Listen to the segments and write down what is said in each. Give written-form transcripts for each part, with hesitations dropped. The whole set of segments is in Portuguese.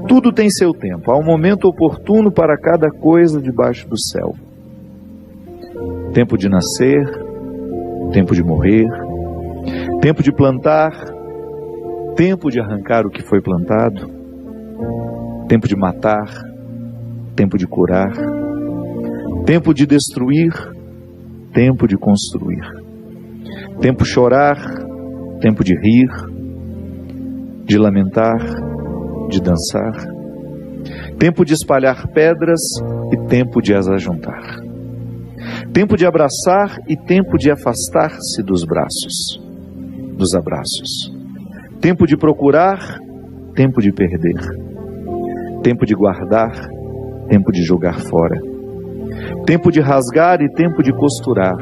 Tudo tem seu tempo, há um momento oportuno para cada coisa debaixo do céu. Tempo de nascer, tempo de morrer, tempo de plantar, tempo de arrancar o que foi plantado, tempo de matar, tempo de curar, tempo de destruir, tempo de construir, tempo de chorar, tempo de rir, de lamentar, de dançar, tempo de espalhar pedras e tempo de as ajuntar, tempo de abraçar e tempo de afastar-se dos abraços, tempo de procurar, tempo de perder, tempo de guardar, tempo de jogar fora, tempo de rasgar e tempo de costurar,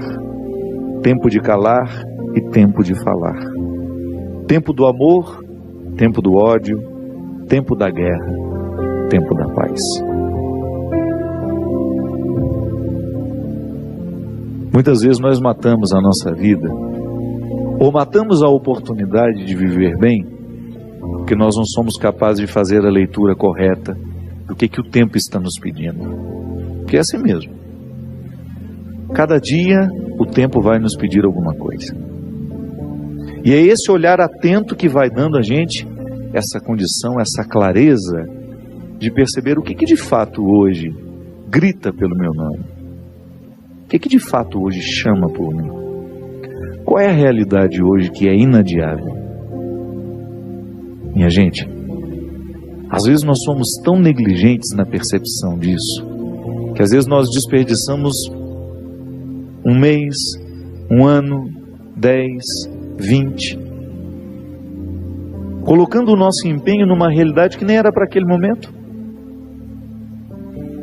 tempo de calar e tempo de falar, tempo do amor, tempo do ódio, tempo da guerra, tempo da paz. Muitas vezes nós matamos a nossa vida, ou matamos a oportunidade de viver bem, porque nós não somos capazes de fazer a leitura correta do que o tempo está nos pedindo. Porque é assim mesmo. Cada dia o tempo vai nos pedir alguma coisa. E é esse olhar atento que vai dando a gente essa condição, essa clareza de perceber o que de fato hoje grita pelo meu nome. O que de fato hoje chama por mim. Qual é a realidade hoje que é inadiável? Minha gente, às vezes nós somos tão negligentes na percepção disso, que às vezes nós desperdiçamos um mês, um ano, 10, 20, colocando o nosso empenho numa realidade que nem era para aquele momento.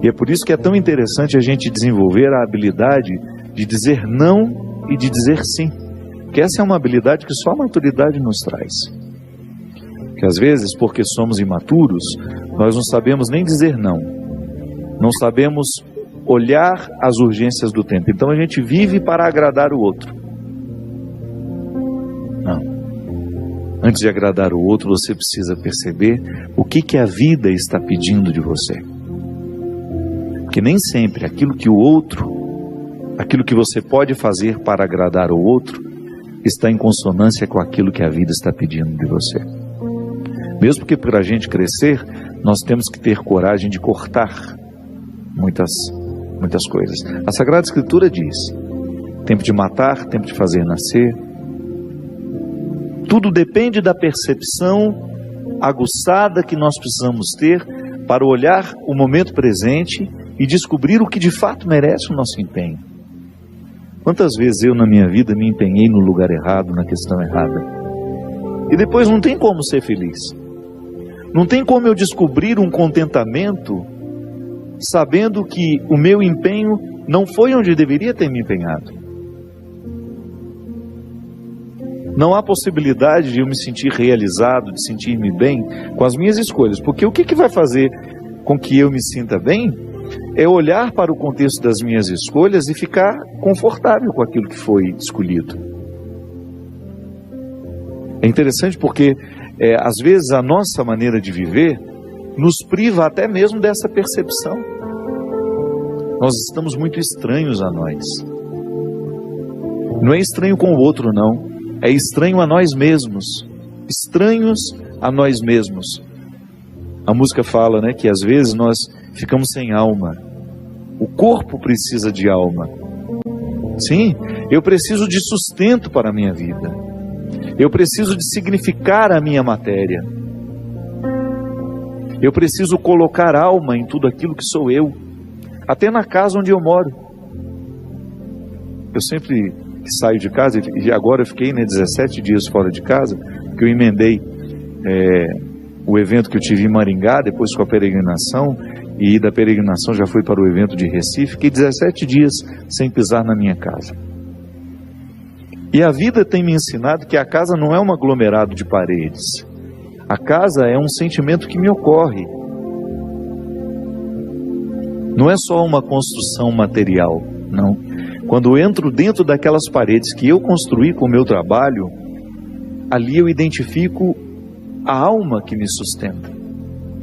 E é por isso que é tão interessante a gente desenvolver a habilidade de dizer não e de dizer sim. Porque essa é uma habilidade que só a maturidade nos traz. Que às vezes, porque somos imaturos, nós não sabemos nem dizer não. Não sabemos olhar as urgências do tempo. Então a gente vive para agradar o outro. Não. Antes de agradar o outro, você precisa perceber o que a vida está pedindo de você. Porque nem sempre aquilo que você pode fazer para agradar o outro, está em consonância com aquilo que a vida está pedindo de você. Mesmo que para a gente crescer, nós temos que ter coragem de cortar muitas coisas. A Sagrada Escritura diz: tempo de matar, tempo de fazer nascer. Tudo depende da percepção aguçada que nós precisamos ter para olhar o momento presente e descobrir o que de fato merece o nosso empenho. Quantas vezes eu na minha vida me empenhei no lugar errado, na questão errada, e depois não tem como ser feliz. Não tem como eu descobrir um contentamento sabendo que o meu empenho não foi onde deveria ter me empenhado. Não há possibilidade de eu me sentir realizado, de sentir-me bem com as minhas escolhas. Porque o que vai fazer com que eu me sinta bem é olhar para o contexto das minhas escolhas e ficar confortável com aquilo que foi escolhido. É interessante porque, às vezes, a nossa maneira de viver nos priva até mesmo dessa percepção. Nós estamos muito estranhos a nós. Não é estranho com o outro, não. É estranho a nós mesmos. Estranhos a nós mesmos. A música fala, né, que às vezes nós ficamos sem alma. O corpo precisa de alma. Sim, eu preciso de sustento para a minha vida. Eu preciso de significar a minha matéria. Eu preciso colocar alma em tudo aquilo que sou eu. Até na casa onde eu moro. Eu sempre saio de casa, e agora eu fiquei 17 dias fora de casa, porque eu emendei o evento que eu tive em Maringá, depois com a peregrinação, e da peregrinação já fui para o evento de Recife. Fiquei 17 dias sem pisar na minha casa. E a vida tem me ensinado que a casa não é um aglomerado de paredes. A casa é um sentimento que me ocorre. Não é só uma construção material, não. Quando eu entro dentro daquelas paredes que eu construí com o meu trabalho, ali eu identifico a alma que me sustenta.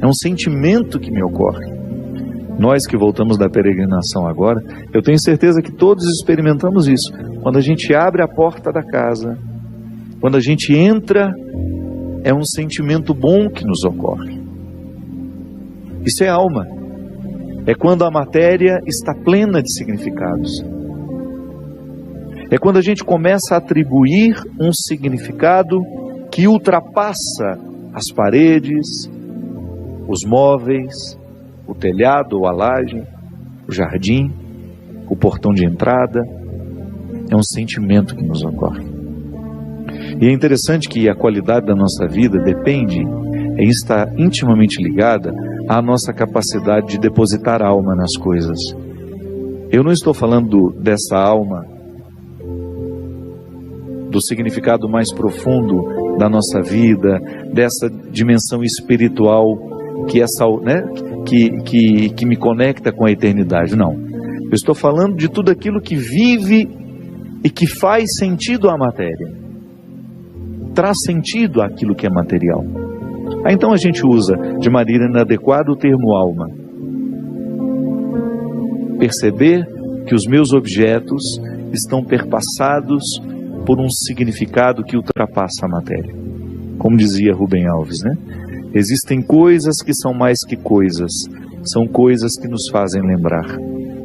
é um sentimento que me ocorre. Nós que voltamos da peregrinação agora, eu tenho certeza que todos experimentamos isso. Quando a gente abre a porta da casa, quando a gente entra, é um sentimento bom que nos ocorre. Isso é alma. É quando a matéria está plena de significados. É quando a gente começa a atribuir um significado que ultrapassa as paredes, os móveis, o telhado ou a laje, o jardim, o portão de entrada. É um sentimento que nos ocorre. E é interessante que a qualidade da nossa vida depende, está intimamente ligada à nossa capacidade de depositar alma nas coisas. Eu não estou falando dessa alma, do significado mais profundo da nossa vida, dessa dimensão espiritual que me conecta com a eternidade. Não. Eu estou falando de tudo aquilo que vive e que faz sentido à matéria. Traz sentido àquilo que é material. Então a gente usa de maneira inadequada o termo alma. Perceber que os meus objetos estão perpassados por um significado que ultrapassa a matéria. Como dizia Rubem Alves, né? Existem coisas que são mais que coisas, são coisas que nos fazem lembrar.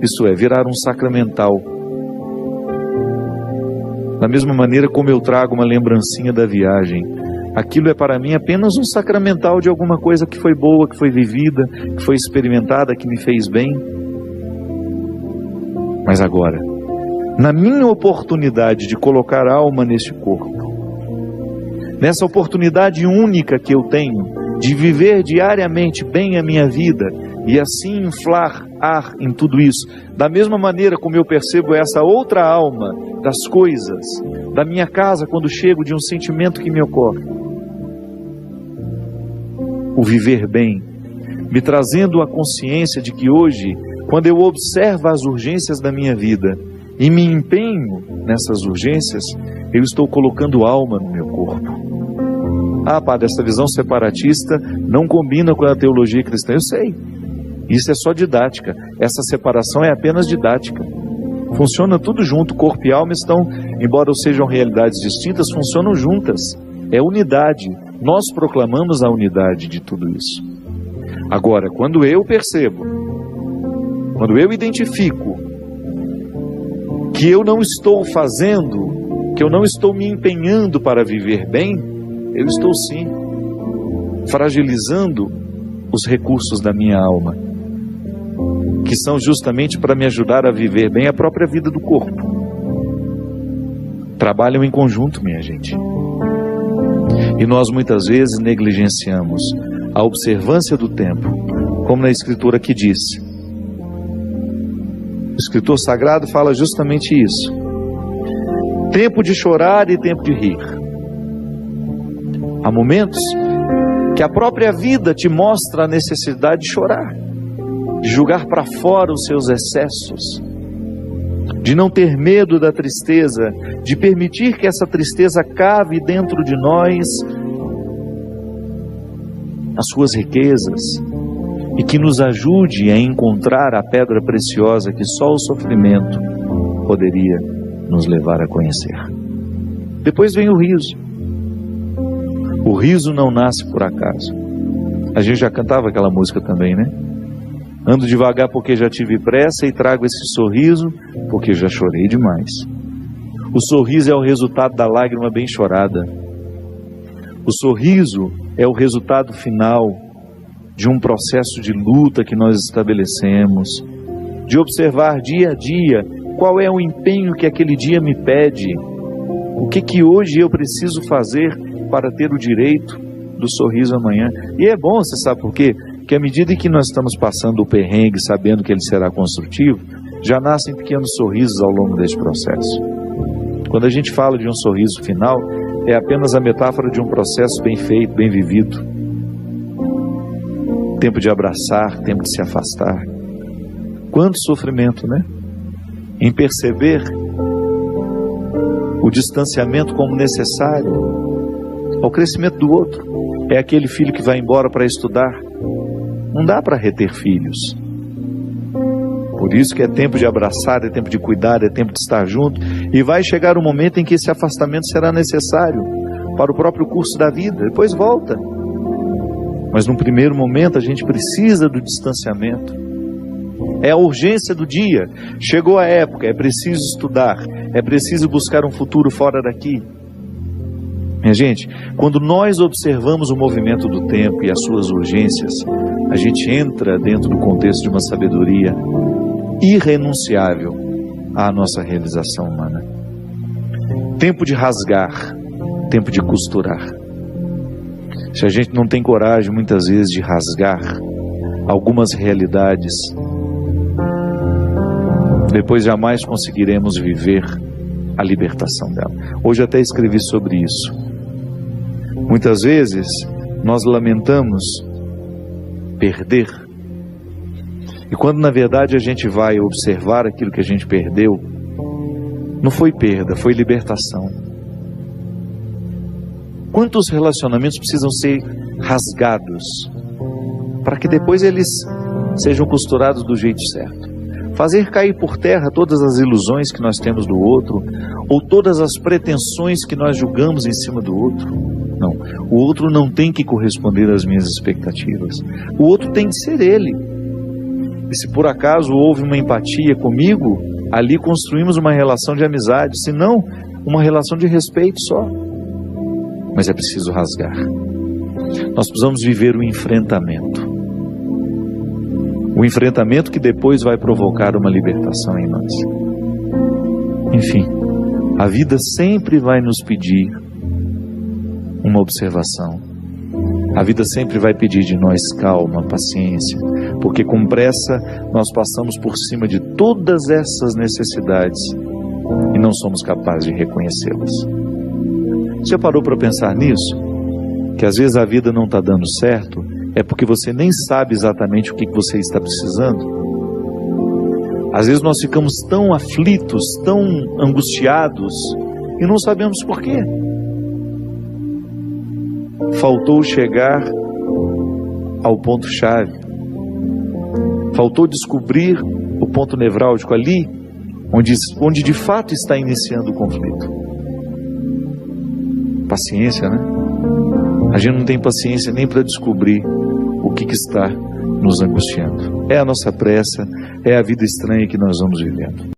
Isso é, virar um sacramental. Da mesma maneira como eu trago uma lembrancinha da viagem, aquilo é para mim apenas um sacramental de alguma coisa que foi boa, que foi vivida, que foi experimentada, que me fez bem. Mas agora, na minha oportunidade de colocar alma neste corpo, nessa oportunidade única que eu tenho de viver diariamente bem a minha vida e assim inflar ar em tudo isso, da mesma maneira como eu percebo essa outra alma das coisas, da minha casa quando chego, de um sentimento que me ocorre, o viver bem, me trazendo a consciência de que hoje, quando eu observo as urgências da minha vida e me empenho nessas urgências, eu estou colocando alma no meu corpo. Ah, padre, essa visão separatista não combina com a teologia cristã. Eu sei, isso é só didática. Essa separação é apenas didática. Funciona tudo junto, corpo e alma estão, embora sejam realidades distintas, funcionam juntas. É unidade. Nós proclamamos a unidade de tudo isso. Agora, quando eu percebo, quando eu identifico que eu não estou fazendo, que eu não estou me empenhando para viver bem, eu estou sim fragilizando os recursos da minha alma, que são justamente para me ajudar a viver bem a própria vida do corpo. Trabalham em conjunto, minha gente. E nós muitas vezes negligenciamos a observância do tempo, como na Escritura que diz. O escritor sagrado fala justamente isso. Tempo de chorar e tempo de rir. Há momentos que a própria vida te mostra a necessidade de chorar, de jogar para fora os seus excessos, de não ter medo da tristeza, de permitir que essa tristeza cave dentro de nós as suas riquezas e que nos ajude a encontrar a pedra preciosa que só o sofrimento poderia nos levar a conhecer. Depois vem o riso. O riso não nasce por acaso. A gente já cantava aquela música também, né? Ando devagar porque já tive pressa e trago esse sorriso porque já chorei demais. O sorriso é o resultado da lágrima bem chorada. O sorriso é o resultado final de um processo de luta que nós estabelecemos, de observar dia a dia qual é o empenho que aquele dia me pede, o que hoje eu preciso fazer para ter o direito do sorriso amanhã. E é bom, você sabe por quê? Porque à medida que nós estamos passando o perrengue, sabendo que ele será construtivo, já nascem pequenos sorrisos ao longo desse processo. Quando a gente fala de um sorriso final, é apenas a metáfora de um processo bem feito, bem vivido. Tempo de abraçar, tempo de se afastar. Quanto sofrimento, né? Em perceber o distanciamento como necessário ao crescimento do outro. É aquele filho que vai embora para estudar Não dá para reter filhos. Por isso que é tempo de abraçar, é tempo de cuidar, é tempo de estar junto. E vai chegar um momento em que esse afastamento será necessário para o próprio curso da vida. Depois volta. Mas no primeiro momento a gente precisa do distanciamento. É a urgência do dia. Chegou a época, é preciso estudar, é preciso buscar um futuro fora daqui. Minha gente, quando nós observamos o movimento do tempo e as suas urgências, a gente entra dentro do contexto de uma sabedoria irrenunciável à nossa realização humana. Tempo de rasgar, tempo de costurar. Se a gente não tem coragem muitas vezes de rasgar algumas realidades, depois jamais conseguiremos viver a libertação dela. Hoje até escrevi sobre isso. Muitas vezes nós lamentamos perder, e quando na verdade a gente vai observar aquilo que a gente perdeu, não foi perda, foi libertação. Quantos relacionamentos precisam ser rasgados para que depois eles sejam costurados do jeito certo? Fazer cair por terra todas as ilusões que nós temos do outro, ou todas as pretensões que nós julgamos em cima do outro. Não, o outro não tem que corresponder às minhas expectativas. O outro tem que ser ele. E se por acaso houve uma empatia comigo, ali construímos uma relação de amizade, se não, uma relação de respeito só. Mas é preciso rasgar. Nós precisamos viver o enfrentamento. O enfrentamento que depois vai provocar uma libertação em nós. Enfim, a vida sempre vai nos pedir uma observação. A vida sempre vai pedir de nós calma, paciência, porque com pressa nós passamos por cima de todas essas necessidades e não somos capazes de reconhecê-las. Você parou para pensar nisso? Que às vezes a vida não está dando certo, é porque você nem sabe exatamente o que você está precisando. Às vezes nós ficamos tão aflitos, tão angustiados, e não sabemos por quê. Faltou chegar ao ponto-chave. Faltou descobrir o ponto nevrálgico ali, onde de fato está iniciando o conflito. Paciência, né? A gente não tem paciência nem para descobrir o que está nos angustiando. É a nossa pressa, é a vida estranha que nós vamos vivendo.